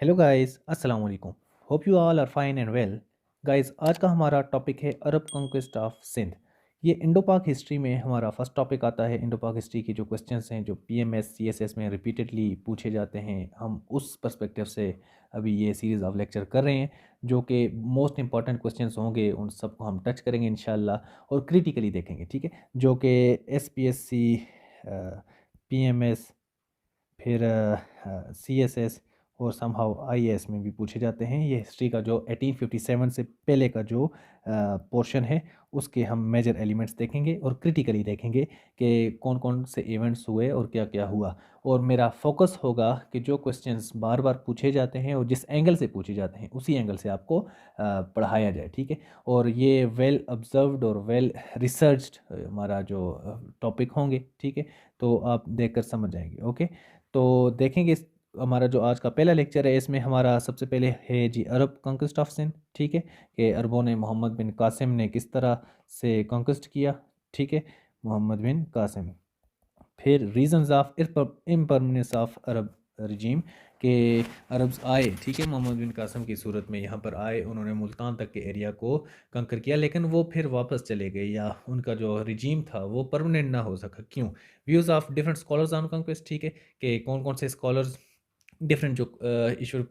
Hello guys, अस्सलाम वालेकुम। Hope you all are fine and well. Guys, आज का हमारा टॉपिक है अरब कॉन्क्वेस्ट ऑफ सिंध। ये इंडो पाक हिस्ट्री में हमारा फर्स्ट टॉपिक आता है। इंडो पाक हिस्ट्री की जो क्वेश्चंस हैं, जो पीएमएस सीएसएस में रिपीटेडली पूछे जाते हैं, हम उस पर्सपेक्टिव से अभी ये सीरीज़ ऑफ लेक्चर कर रहे हैं, जो कि मोस्ट इंपॉर्टेंट क्वेश्चंस होंगे। उन सबको हम टच करेंगे इंशाल्लाह और क्रिटिकली देखेंगे, ठीक है। जो कि एसपीएससी, पीएमएस, फिर सीएसएस और समहाउ आईएएस में भी पूछे जाते हैं। ये हिस्ट्री का जो 1857 से पहले का जो पोर्शन है, उसके हम मेजर एलिमेंट्स देखेंगे और क्रिटिकली देखेंगे कि कौन कौन से इवेंट्स हुए और क्या क्या हुआ। और मेरा फोकस होगा कि जो क्वेश्चंस बार बार पूछे जाते हैं और जिस एंगल से पूछे जाते हैं, उसी एंगल से आपको पढ़ाया जाए, ठीक है। और ये वेल ऑब्जर्व्ड और वेल रिसर्च्ड हमारा जो टॉपिक होंगे, ठीक है। तो आप देखकर समझ जाएंगे, ओके। तो देखेंगे हमारा जो आज का पहला लेक्चर है, इसमें हमारा सबसे पहले है जी अरब कॉन्क्वेस्ट ऑफ सिंध, ठीक है। कि अरबों ने मोहम्मद बिन कासिम ने किस तरह से कॉन्क्वेस्ट किया, ठीक है, मोहम्मद बिन कासिम। फिर reasons of impermanence of Arab regime, के अरब्स आए, ठीक है, मोहम्मद बिन कासिम की सूरत में यहाँ पर आए। उन्होंने मुल्तान तक के एरिया को कंकर किया, लेकिन वो फिर वापस चले गए, या उनका जो रिजीम था वो परमानेंट ना हो सका। क्यों? Views of different scholars on conquest, ठीक है, कि कौन कौन से स्कॉलर्स, डिफरेंट जो ईश्वर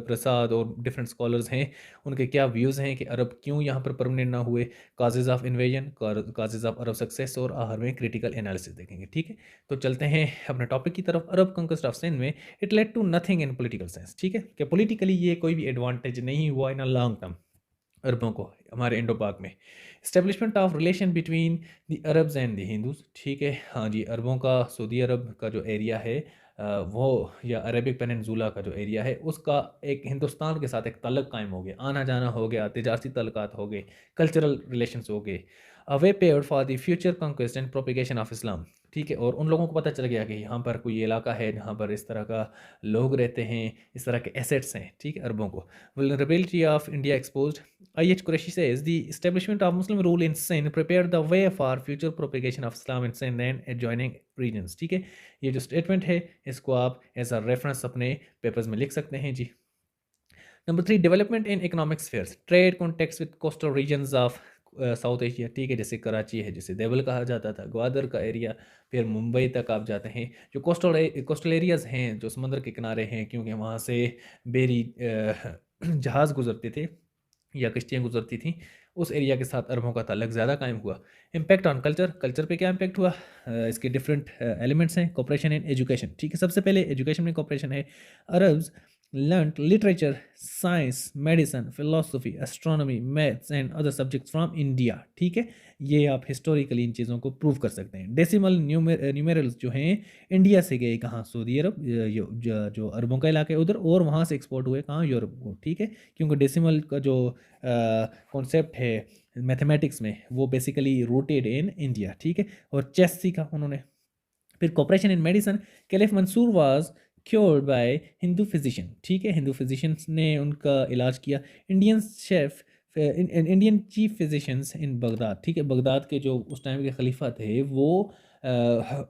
प्रसाद और डिफरेंट स्कॉलर्स हैं, उनके क्या व्यूज़ हैं कि अरब क्यों यहाँ पर परमानेंट ना हुए। Causes of invasion, causes of Arab success, और आखिर में क्रिटिकल एनालिसिस देखेंगे, ठीक है। तो चलते हैं अपने टॉपिक की तरफ। अरब कंक्वेस्ट ऑफ सिंध में it led to nothing in political sense, ठीक है, कि पॉलिटिकली ये कोई भी एडवांटेज नहीं हुआ इन अ लॉन्ग टर्म अरबों को हमारे इंडो पाक में। Establishment of relation between the Arabs and the Hindus, ठीक है। हाँ जी, अरबों का सऊदी अरब का जो एरिया है, वो या अरेबिक पेनिनसुला का जो एरिया है, उसका एक हिंदुस्तान के साथ एक तल्लक कायम हो गया, आना जाना हो गया, तिजारती तल्लकात हो गए, कल्चरल रिलेशंस हो गए। A way paved for the future conquest and propagation of Islam, ठीक है। और उन लोगों को पता चल गया कि यहाँ पर कोई इलाका है जहाँ पर इस तरह का लोग रहते हैं, इस तरह के एसेट्स हैं, ठीक है, अरबों को। Vulnerability of India exposed. I.H. Qureshi says the establishment of Muslim rule in Sindh prepared the way for future propagation of Islam in Sindh and adjoining regions, ठीक है। ये जो स्टेटमेंट है, इसको आप एज अ रेफरेंस अपने papers में लिख सकते हैं जी। Number 3, development in economic spheres, trade contacts with coastal regions of South Asia, ठीक है। जैसे कराची है, जिसे देवल कहा जाता था, ग्वादर का एरिया, फिर मुंबई तक आप जाते हैं। जो कोस्टल एरियाज़ हैं, जो समंदर के किनारे हैं, क्योंकि वहाँ से बेरी जहाज़ गुजरते थे या कश्तियाँ गुजरती थीं, उस एरिया के साथ अरबों का ताल्लुक ज़्यादा कायम हुआ। इम्पैक्ट ऑन कल्चर, कल्चर पे क्या इम्पैक्ट हुआ? इसके डिफरेंट एलिमेंट्स हैं। कोऑपरेशन इन एजुकेशन, ठीक है। सबसे पहले एजुकेशन में कोऑपरेशन है। Arabs learned literature, science, medicine, philosophy, astronomy, maths and other subjects from India, ठीक है। ये आप हिस्टोरिकली इन चीज़ों को प्रूव कर सकते हैं। डेसिमल न्यूमेरल्स जो हैं, इंडिया से गए कहाँ? सऊदी अरब, जो अरबों का इलाका है उधर, और वहाँ से एक्सपोर्ट हुए कहाँ? यूरोप को, ठीक है। क्योंकि डेसिमल का जो कॉन्सेप्ट है मैथमेटिक्स में, वो बेसिकली रूटेड इन इंडिया, ठीक है। और चेस सीखा उन्होंने। फिर cooperation in medicine, caliph Mansur was cured by Hindu physician, ठीक है। हिंदू फिजिशियंस ने उनका इलाज किया। Indian chef, Indian chief physicians in Baghdad, ठीक है। बगदाद के जो उस टाइम के खलीफा थे, वो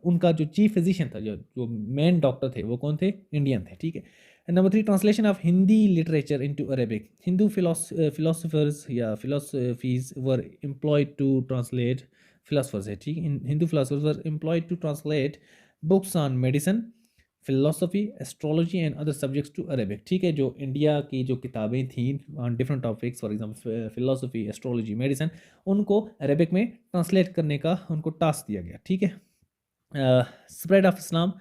उनका जो चीफ फिजिशियन था, जो मेन डॉक्टर थे, वो कौन थे? इंडियन थे, ठीक है। Number 3, translation of Hindi literature into Arabic, Hindu philosophers या philosophies were employed to translate, philosophers है, ठीक है। Hindu philosophers were employed to translate books on medicine, philosophy, astrology and other subjects to Arabic, ठीक है। जो इंडिया की जो किताबें थी on different topics, for example philosophy, astrology, medicine, उनको अरेबिक में ट्रांसलेट करने का उनको टास्क दिया गया, ठीक है। स्प्रेड ऑफ इस्लाम,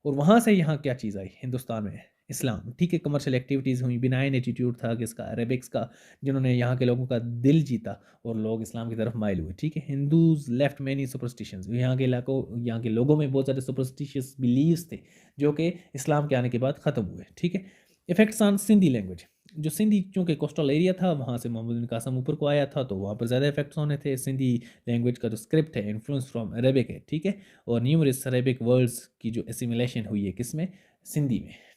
और वहाँ से यहाँ क्या चीज़ आई हिंदुस्तान में? इस्लाम, ठीक है। कमर्शियल एक्टिविटीज़ हुई, बिनाइन एटीट्यूड था किसका? अरेबिक्स का, जिन्होंने यहाँ के लोगों का दिल जीता और लोग इस्लाम की तरफ माइल हुए, ठीक है। हिंदूज लेफ्ट मैनी सुपरस्टिशंस, यहाँ के इलाकों, यहाँ के लोगों में बहुत सारे सुपरस्टिशियस बिलीव्स थे, जो कि इस्लाम के आने के बाद ख़त्म हुए, ठीक है। इफेक्ट्स ऑन सिंधी लैंग्वेज, जो सिंधी चूँकि कोस्टल एरिया था, वहाँ से मोहम्मद बिन कासम ऊपर को आया था, तो वहाँ पर ज़्यादा इफेक्ट्स होने थे। सिंधी लैंग्वेज का जो स्क्रिप्ट है, इन्फ्लुएंस फ्रॉम अरेबिक है, ठीक है। और न्यूमरस अरेबिक वर्ड्स की जो एसिमिलेशन हुई है किस में? सिंधी में,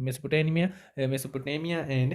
Mesopotamia and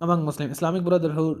among Muslim Islamic Brotherhood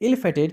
ill-fated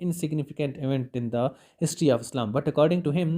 insignificant event in the history of Islam, but according to him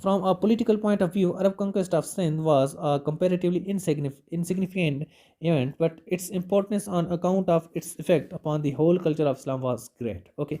from a political point of view Arab conquest of Sindh was a comparatively insignificant event, but its importance on account of its effect upon the whole culture of Islam was great. Okay,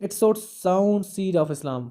it sowed sound seed of Islam,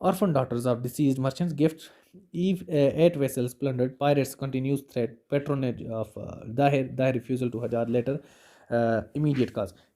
orphan daughters of deceased merchants, gift eight vessels plundered, pirates continues threat, patronage of Dahir refusal to Hajjaj later, immediate cause.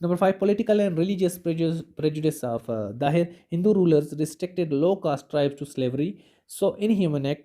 Number 5, political and religious prejudice of Dahir. Hindu rulers restricted low-caste tribes to slavery, so inhuman act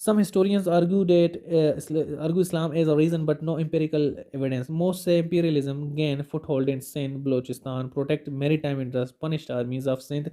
Some historians argue Islam as a reason, but no empirical evidence. Most say imperialism gained foothold in Sindh, Balochistan, protect maritime interests, punished armies of Sindh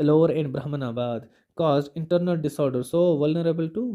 Alor and Brahman Abad caused internal disorder, so vulnerable to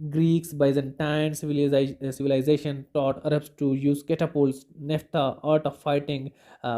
Greeks, Byzantine civilization taught Arabs to use catapults, naphtha, art of fighting,